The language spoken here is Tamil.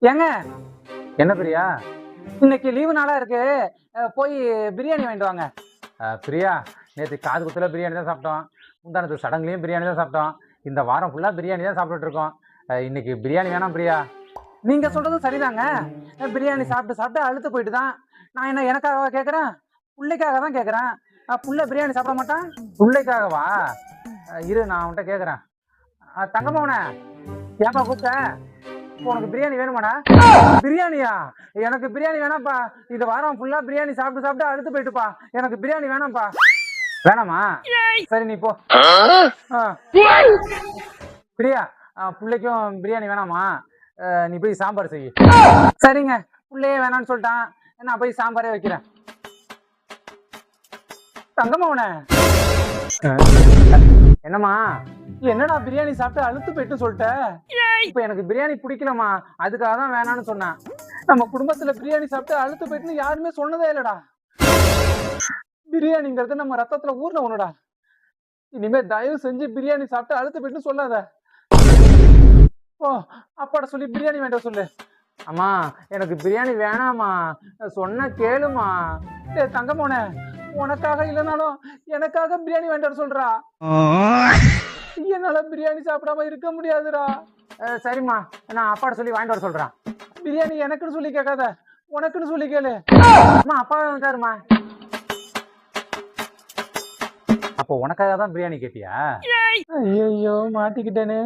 ஏங்க, என்ன பிரியா? இன்னைக்கு லீவு நாளா இருக்கு. போய் பிரியாணி வாங்கிட்டு வாங்க. பிரியா, நேற்று காது குத்துல பிரியாணி தான் சாப்பிட்டோம். முந்தானத்து சடங்குலையும் பிரியாணி தான் சாப்பிட்டோம். இந்த வாரம் ஃபுல்லாக பிரியாணி தான் சாப்பிட்டுட்டு இருக்கோம். இன்னைக்கு பிரியாணி வேணாம் பிரியா. நீங்க சொல்றதும் சரிதாங்க. பிரியாணி சாப்பிட்டு சாப்பிட்டு அழுத்து போயிட்டு தான். நான் என்ன எனக்காகவா கேட்குறேன்? புள்ளைக்காக தான் கேட்குறேன். புள்ள பிரியாணி சாப்பிட மாட்டான். பிள்ளைக்காகவா? இரு, நான் அவன்கிட்ட கேட்குறேன். தங்கமவனே, ஏப்பா கூப்பிட்ட? இப்போ உனக்கு பிரியாணி வேணுமாடா? பிரியாணியா? எனக்கு பிரியாணி வேணாம்ப்பா. இந்த வாரம் ஃபுல்லா பிரியாணி சாப்பிட்டு சாப்பிட்டு அழுத்து போயிட்டுப்பா. எனக்கு பிரியாணி வேணாம்ப்பா. வேணாமா? சரி, நீ போ. பிரியா, பிள்ளைக்கும் பிரியாணி வேணாமா? நீ போய் சாம்பார் செய். சரிங்க, புள்ளையே வேணாம்னு சொல்லிட்டான். நான் போய் சாம்பாரே வைக்கிறேன். தங்கமவனே, என்னம்மா? என்னடா பிரியாணி சாப்பிட்டு அழுத்து போயிட்டு சொல்லிட்ட? இப்போ எனக்கு பிரியாணி பிடிக்கலம்மா, அதுக்காக தான் வேணான்னு சொன்னேன். நம்ம குடும்பத்துல பிரியாணி சாப்பிட்டு அழுத்து போயிட்டுன்னு யாருமே சொன்னதே இல்லடா. பிரியாணிங்கிறது நம்ம ரத்தத்துல ஊர்ன ஒண்ணுடா. இனிமே தயவு செஞ்சு பிரியாணி சாப்பிட்டு அழுத்து போயிட்டுன்னு சொல்லாத. ஓ, அப்பாட சொல்லி பிரியாணி வேண்டாம் சொல்லு. அம்மா, எனக்கு பிரியாணி வேணாம்மா, சொன்ன கேளுமா. டேய் தங்கமோனே, உனக்காக இல்லைனாலும் எனக்காக பிரியாணி வேண்டாம் சொல்றா. என்னால பிரியாணி சாப்பிடாம இருக்க முடியாதுடா. சரிம்மா, நான் அப்பாட்ட சொல்லி வாங்கிட்டு வர சொல்றேன். பிரியாணி எனக்குன்னு சொல்லி கேட்காத, உனக்குன்னு சொல்லி கேளு. அம்மா, அப்பா வந்துட்டாருமா. அப்போ உனக்காக தான் பிரியாணி கேட்டியா? ஐயோ, மாட்டிக்கிட்டேனே.